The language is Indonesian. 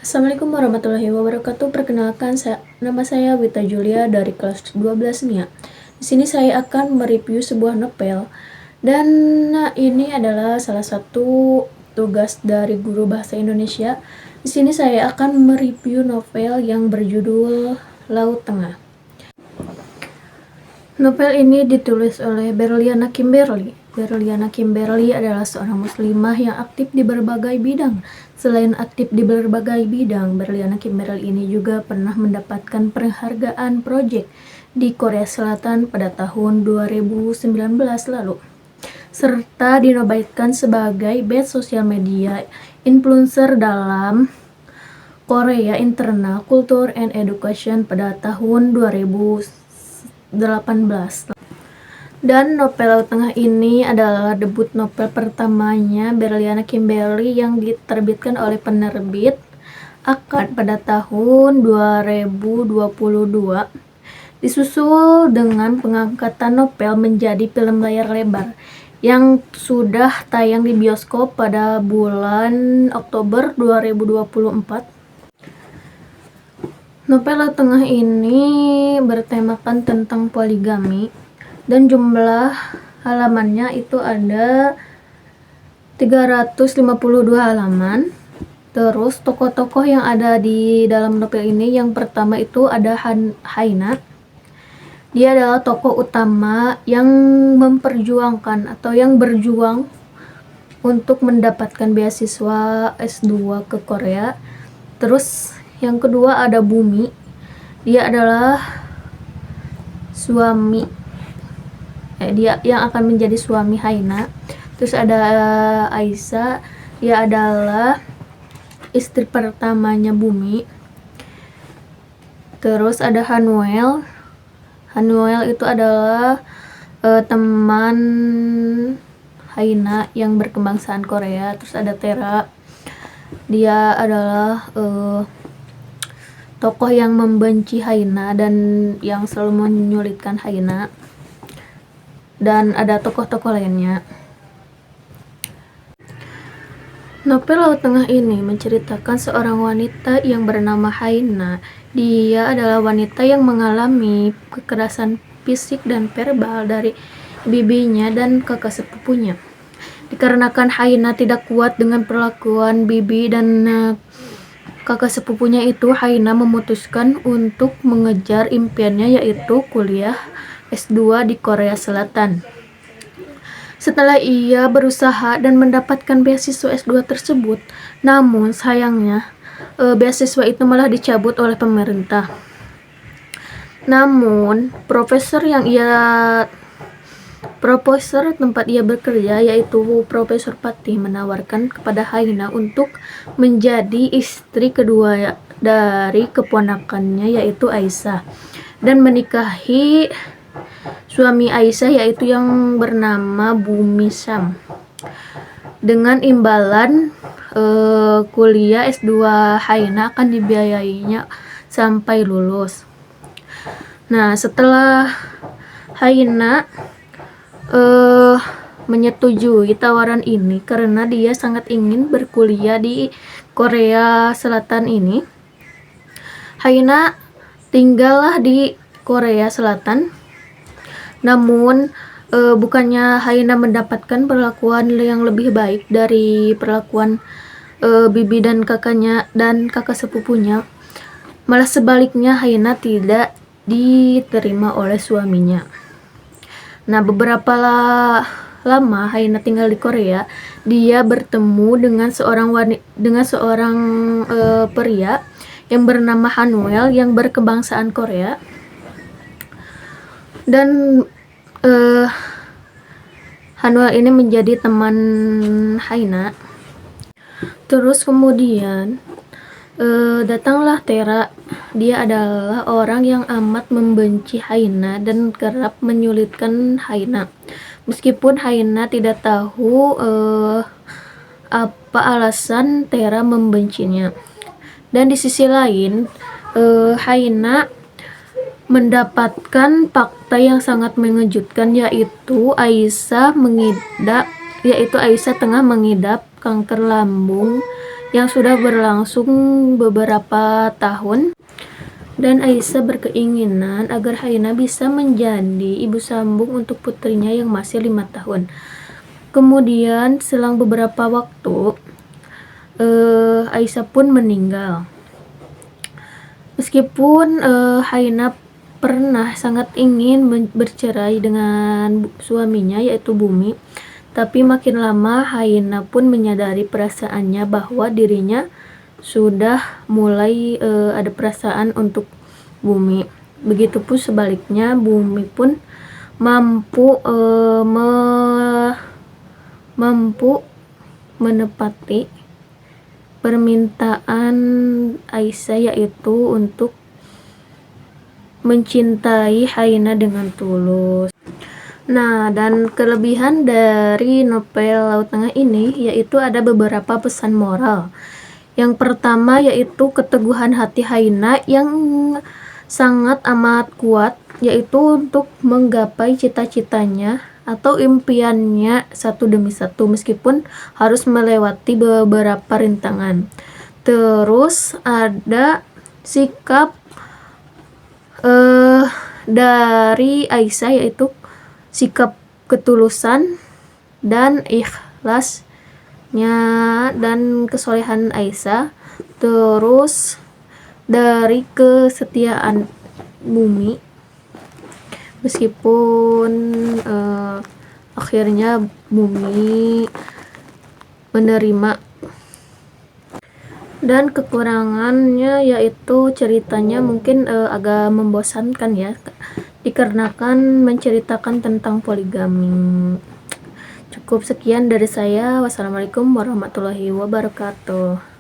Assalamualaikum warahmatullahi wabarakatuh. Perkenalkan, nama saya Wita Julia dari kelas 12 MIA. Di sini saya akan mereview sebuah novel. Dan ini adalah salah satu tugas dari guru bahasa Indonesia. Di sini saya akan mereview novel yang berjudul Laut Tengah. Novel ini ditulis oleh Berliana Kimberly. Berliana Kimberly adalah seorang muslimah yang aktif di berbagai bidang. Selain aktif di berbagai bidang, Berliana Kimberly ini juga pernah mendapatkan penghargaan project di Korea Selatan pada tahun 2019 lalu, serta dinobatkan sebagai best social media influencer dalam Korea Internal Culture and Education pada tahun 2018. Dan novel Laut Tengah ini adalah debut novel pertamanya Berliana Kimberly yang diterbitkan oleh penerbit Akad pada tahun 2022. Disusul dengan pengangkatan novel menjadi film layar lebar yang sudah tayang di bioskop pada bulan Oktober 2024. Novel Laut Tengah ini bertemakan tentang poligami dan jumlah halamannya itu ada 352 halaman. Terus tokoh-tokoh yang ada di dalam novel ini, yang pertama itu ada Haina. Dia adalah tokoh utama yang memperjuangkan atau yang berjuang untuk mendapatkan beasiswa S2 ke Korea. Terus yang kedua ada Bumi. Dia adalah suami, dia yang akan menjadi suami Haina. Terus ada Aisyah, dia adalah istri pertamanya Bumi. Terus ada Hanuel. Hanuel itu adalah teman Haina yang berkebangsaan Korea. Terus ada Tera, dia adalah tokoh yang membenci Haina dan yang selalu menyulitkan Haina. Dan ada tokoh-tokoh lainnya. Novel Laut Tengah ini menceritakan seorang wanita yang bernama Haina. Dia adalah wanita yang mengalami kekerasan fisik dan verbal dari bibinya dan kakak sepupunya. Dikarenakan Haina tidak kuat dengan perlakuan bibi dan kakak sepupunya itu, Haina memutuskan untuk mengejar impiannya, yaitu kuliah S2 di Korea Selatan. Setelah ia berusaha dan mendapatkan beasiswa S2 tersebut, namun sayangnya beasiswa itu malah dicabut oleh pemerintah. Namun profesor tempat ia bekerja, yaitu Profesor Patih, menawarkan kepada Haina untuk menjadi istri kedua dari keponakannya, yaitu Aisyah, dan menikahi suami Aisyah, yaitu yang bernama Bumi Sam, dengan imbalan kuliah S2 Haina akan dibiayainya sampai lulus. Nah, setelah Haina menyetujui tawaran ini karena dia sangat ingin berkuliah di Korea Selatan ini, Haina tinggallah di Korea Selatan. Namun bukannya Haina mendapatkan perlakuan yang lebih baik dari perlakuan bibi dan kakaknya dan kakak sepupunya, malah sebaliknya Haina tidak diterima oleh suaminya. Nah, beberapa lama Haina tinggal di Korea, dia bertemu dengan seorang pria yang bernama Hanuel yang berkebangsaan Korea. Dan Hanuel ini menjadi teman Haina. Terus kemudian datanglah Tera. Dia adalah orang yang amat membenci Haina dan kerap menyulitkan Haina. Meskipun Haina tidak tahu apa alasan Tera membencinya. Dan di sisi lain, Haina mendapatkan fakta yang sangat mengejutkan, yaitu Aisyah tengah mengidap kanker lambung yang sudah berlangsung beberapa tahun, dan Aisyah berkeinginan agar Haina bisa menjadi ibu sambung untuk putrinya yang masih 5 tahun. Kemudian selang beberapa waktu, Aisyah pun meninggal. Meskipun Haina pernah sangat ingin bercerai dengan suaminya yaitu Bumi, tapi makin lama Haina pun menyadari perasaannya bahwa dirinya sudah mulai ada perasaan untuk Bumi. Begitupun sebaliknya, Bumi pun mampu menepati permintaan Aisyah, yaitu untuk mencintai Haina dengan tulus. Nah, dan kelebihan dari novel Laut Tengah ini yaitu ada beberapa pesan moral. Yang pertama yaitu keteguhan hati Haina yang sangat amat kuat, yaitu untuk menggapai cita-citanya atau impiannya satu demi satu meskipun harus melewati beberapa rintangan. Terus ada sikap dari Aisyah yaitu sikap ketulusan dan ikhlasnya dan kesolehan Aisyah. Terus dari kesetiaan Bumi, meskipun akhirnya Bumi menerima. Dan kekurangannya yaitu ceritanya mungkin agak membosankan ya, dikarenakan menceritakan tentang poligami. Cukup sekian dari saya. Wassalamualaikum warahmatullahi wabarakatuh.